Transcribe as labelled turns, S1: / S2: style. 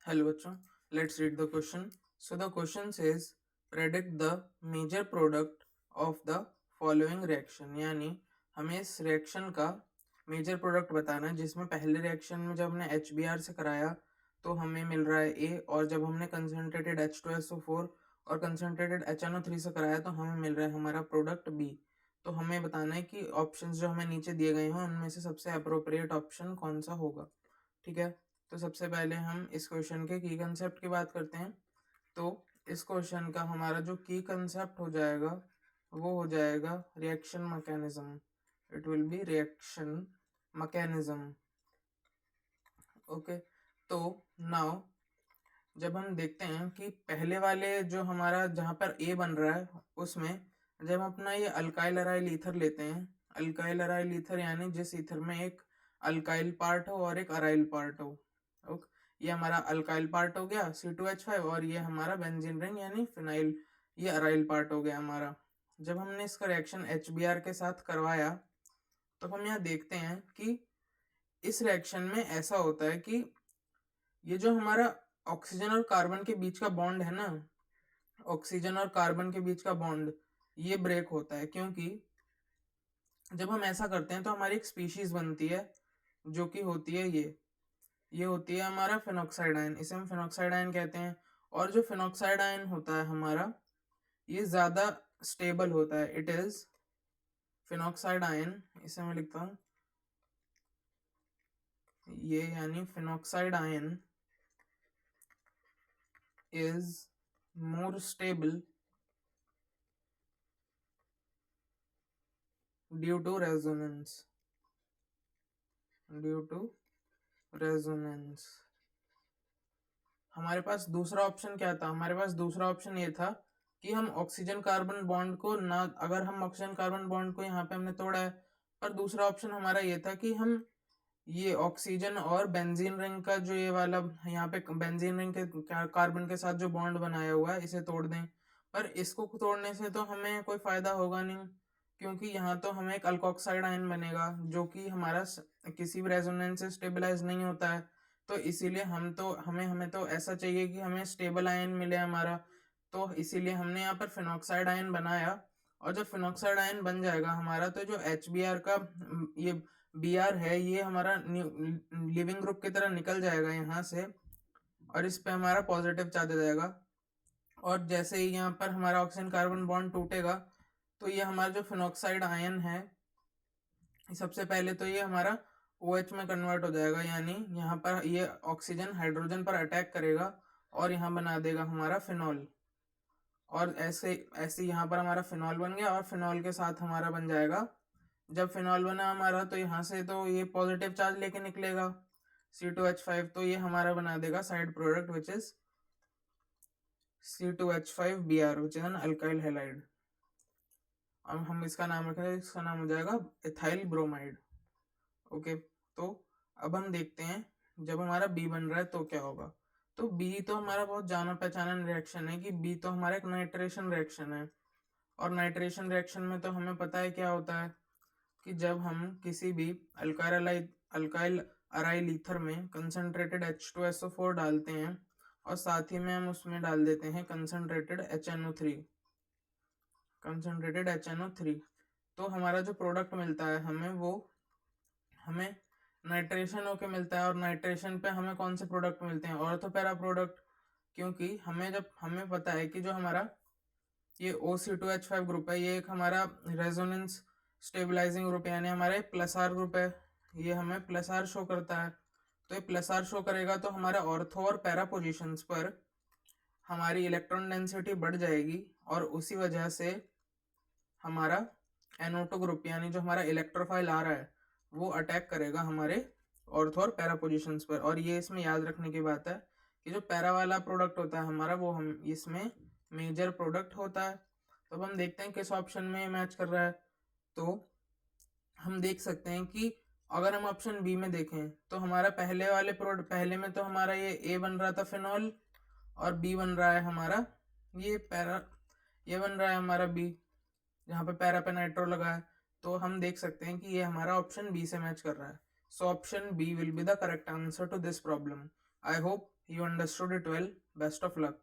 S1: Hello बच्चों, let's read the question. So the question says predict the major product of the following reaction. यानी हमें इस reaction का major product बताना है जिसमें पहले रिएक्शन में जब हमने HBr से कराया तो हमें मिल रहा है A, और जब हमने कंसनट्रेटेड H2SO4 और कंसनट्रेटेड HNO3 से कराया तो हमें मिल रहा है हमारा प्रोडक्ट B. तो हमें बताना है कि ऑप्शंस जो हमें नीचे दिए गए हैं उनमें से सबसे अप्रोप्रिएट ऑप्शन कौन सा होगा. ठीक है, तो सबसे पहले हम इस क्वेश्चन के की कंसेप्ट की बात करते हैं. तो इस क्वेश्चन का हमारा जो की कंसेप्ट हो जाएगा वो हो जाएगा reaction mechanism. It will be reaction mechanism. Okay, तो नाउ जब हम देखते हैं कि पहले वाले जो हमारा जहाँ पर ए बन रहा है उसमें जब हम अपना ये अल्काइल अराइल ईथर लेते हैं, अल्काइल अराइल ईथर यानी जिस ईथर में एक अल्काइल पार्ट हो और एक अराइल पार्ट हो. ओके, ये हमारा अल्काइल पार्ट हो गया C2H5 और ये हमारा बेंजीन रिंग यानी फिनाइल, ये अराइल पार्ट हो गया हमारा. जब हमने इसका रिएक्शन HBr के साथ करवाया तो हम यहाँ देखते हैं कि इस रिएक्शन में ऐसा होता है कि ये जो हमारा ऑक्सीजन और कार्बन के बीच का बॉन्ड है ना, ऑक्सीजन और कार्बन के बीच का बॉन्ड ये ब्रेक होता है, क्योंकि जब हम ऐसा करते हैं तो हमारी एक स्पीशीज बनती है जो कि होती है ये होती है हमारा फिनॉक्साइड आयन. इसे हम फिनॉक्साइड आयन कहते हैं. और जो फिनॉक्साइड आयन होता है हमारा ये ज्यादा स्टेबल होता है. इट इज फिनॉक्साइड आयन, इसे मैं लिखता हूं ये, यानी phenoxide ion is more stable due to resonance. हमारे पास दूसरा ऑप्शन क्या था? हमारे पास दूसरा ऑप्शन ये था कि हम ऑक्सीजन कार्बन बॉन्ड को ना, अगर हम ऑक्सीजन कार्बन बॉन्ड को यहाँ पे हमने तोड़ा है, पर दूसरा ऑप्शन हमारा ये था कि हम ये ऑक्सीजन और बेंजीन रिंग का जो ये वाला यहाँ पे बेंजीन रिंग के कार्बन के साथ जो बॉन्ड बनाया हुआ है इसे तोड़ दें. पर इसको तोड़ने से तो हमें कोई फायदा होगा नहीं, क्योंकि यहाँ तो हमें एक अल्कोक्साइड आयन बनेगा जो कि हमारा किसी भी रेजोनेंस से स्टेबलाइज नहीं होता है. तो इसीलिए हमें तो ऐसा चाहिए कि हमें स्टेबल आयन मिले हमारा. तो इसीलिए हमने यहाँ पर फिनॉक्साइड आयन बनाया. और जब फिनॉक्साइड आयन बन जाएगा हमारा तो जो HBr का ये Br है ये हमारा लिविंग ग्रुप की तरह निकल जाएगा यहाँ से और इस पे हमारा पॉजिटिव चार्ज आ जाएगा. और जैसे ही यहाँ पर हमारा ऑक्सीजन कार्बन बॉन्ड टूटेगा तो ये हमारा जो फिनॉक्साइड आयन है सबसे पहले तो ये हमारा OH में कन्वर्ट हो जाएगा, यानी यहाँ पर ये ऑक्सीजन हाइड्रोजन पर अटैक करेगा और यहाँ बना देगा हमारा फिनॉल. और ऐसे ऐसे यहाँ पर हमारा फिनॉल बन गया और फिनॉल के साथ हमारा बन जाएगा, जब फिनॉल बना हमारा तो यहाँ से तो ये पॉजिटिव चार्ज लेके निकलेगा C2H5, तो ये हमारा बना देगा side product which is C2H5Br which is an alkyl halide. अब हम इसका नाम रखेंगे, इसका नाम हो जाएगा एथाइल ब्रोमाइड. ओके, तो अब हम देखते हैं जब हमारा B बन रहा है तो क्या होगा. तो B तो हमारा बहुत जाना पहचाना रिएक्शन है कि B तो हमारा एक नाइट्रेशन रिएक्शन है. और नाइट्रेशन रिएक्शन में तो हमें पता है क्या होता है कि जब हम किसी भी अल्काइल अराइल ईथर में कंसनट्रेटेड H2SO4 डालते हैं और साथ ही में हम उसमें डाल देते हैं कंसनट्रेटेड HNO3, तो हमारा जो प्रोडक्ट मिलता है हमें नाइट्रेशन होके मिलता है. और नाइट्रेशन पे हमें कौन से प्रोडक्ट मिलते हैं? ऑर्थोपैरा प्रोडक्ट, क्योंकि हमें पता है कि जो हमारा ये OC2H5 ग्रुप है ये एक हमारा रेजोनेंस स्टेबलाइजिंग ग्रुप है, यानी हमारा प्लस आर ग्रुप है. ये हमें प्लस आर शो करता है. तो ये प्लस आर शो करेगा तो हमारा ऑर्थो और पैरा पोजिशंस पर हमारी इलेक्ट्रॉन डेंसिटी बढ़ जाएगी और उसी वजह से हमारा NO2 ग्रुप यानी जो हमारा इलेक्ट्रोफाइल आ रहा है वो अटैक करेगा हमारे ऑर्थो और पैरा पोजिशंस पर. और ये इसमें याद रखने की बात है कि जो पैरा वाला प्रोडक्ट होता है हमारा वो हम इसमें मेजर प्रोडक्ट होता है. तो अब हम देखते हैं किस ऑप्शन में मैच कर रहा है. तो हम देख सकते हैं कि अगर हम ऑप्शन बी में देखें तो हमारा पहले में तो हमारा ये ए बन रहा था फिनॉल और बी बन रहा है हमारा ये बन रहा है हमारा बी जहाँ पे पैरा पे नाइट्रो लगा है. तो हम देख सकते हैं कि ये हमारा ऑप्शन बी से मैच कर रहा है. So option B will be the correct answer to this problem. I hope You understood it well. Best of luck.